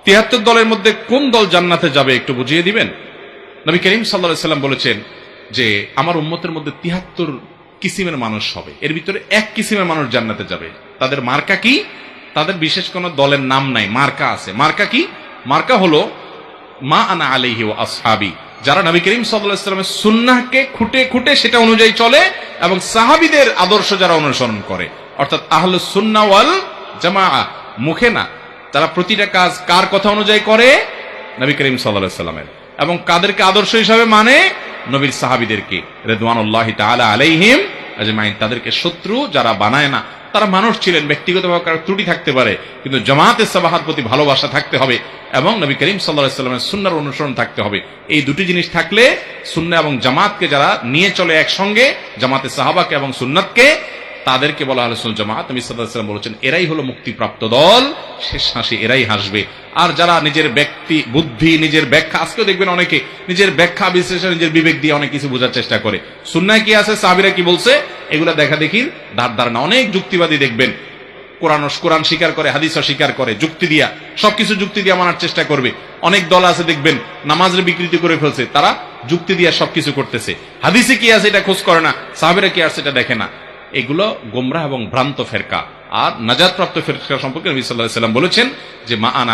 ৭৩ দলের মধ্যে কোন দল জান্নাতে যাবে একটু বুঝিয়ে দিবেন? নবী করিম সাল্লাল্লাহু আলাইহি সাল্লাম বলেছেন যে আমার উম্মতের মধ্যে ৭৩ কিসিমের মানুষ হবে, এর ভিতরে এক কিসিমের মানুষ জান্নাতে যাবে। তাদের মার্কা কি? তাদের বিশেষ কোন দলের নাম নাই, মার্কা আছে। মার্কা কি? মার্কা হলো মা আনা আলাইহি ওয়া আসহাবি, যারা নবী করিম সাল্লাল্লাহু আলাইহি সাল্লামের সুন্নাহকে খুঁটে খুঁটে সেটা অনুযায়ী চলে এবং সাহাবীদের আদর্শ যারা অনুসরণ করে, অর্থাৎ আহলুস সুন্নাহ ওয়াল জামাআহ, মুখে না, তারা প্রতিটা কাজ কার কথা অনুযায়ী করে? নবী করিম সাল্লাল্লাহু আলাইহি সাল্লামের। এবং কাদেরকে আদর্শ হিসাবে মানে? নবীর সাহাবীদেরকে রিদওয়ানুল্লাহি তাআলা আলাইহিম আজমাইন। তাদেরকে শত্রু যারা বানায় না, তারা মানুষ ছিলেন, ব্যক্তিগতভাবে কারো ত্রুটি থাকতে পারে, কিন্তু জামাতে সাবাহার প্রতি ভালোবাসা থাকতে হবে এবং নবী করিম সাল্লাল্লাহু আলাইহি সাল্লামের সুন্নাহর অনুসরণ থাকতে হবে। এই দুটি জিনিস থাকলে সুন্নাহ এবং জামাতকে যারা নিয়ে চলে একসঙ্গে, জামাতে সাহাবাকে এবং সুন্নাতকে, তাদেরকে বলা আহলুস সুন্নাহ জামাত। নবী সাল্লাল্লাহু আলাইহি সাল্লাম বলেছেন এরাই হলো মুক্তিপ্রাপ্ত দল, শেষ হাসি এরাই হাসবে। আর যারা নিজের ব্যক্তি বুদ্ধি, নিজের ব্যাখ্যা, আজকেও দেখবেন অনেকে নিজের ব্যাখ্যা বিশ্লেষণ, নিজের বিবেক দিয়ে অনেক কিছু বোঝার চেষ্টা করে। সুন্নাহ কি আছে, সাহাবীরা কি বলছে, এগুলা দেখা দেখি ধার না। অনেক যুক্তিবাদী দেখবেন কোরআন স্বীকার করে, হাদিস স্বীকার করে, যুক্তি দিয়া, সবকিছু যুক্তি দিয়া মানার চেষ্টা করবে। অনেক দল আছে দেখবেন নামাজের বিকৃতি করে ফেলছে, তারা যুক্তি দিয়া সবকিছু করতেছে। হাদিসে কি আছে এটা খোঁজ করে না, সাহাবীরা কি আছে এটা দেখে না। এগুলো গোমরাহ এবং ভ্রান্ত ফেরকা। আর নাজাত প্রাপ্ত ফেরকা সম্পর্কে নবী সাল্লাল্লাহু আলাইহি সাল্লাম বলেছেন যে মা আনা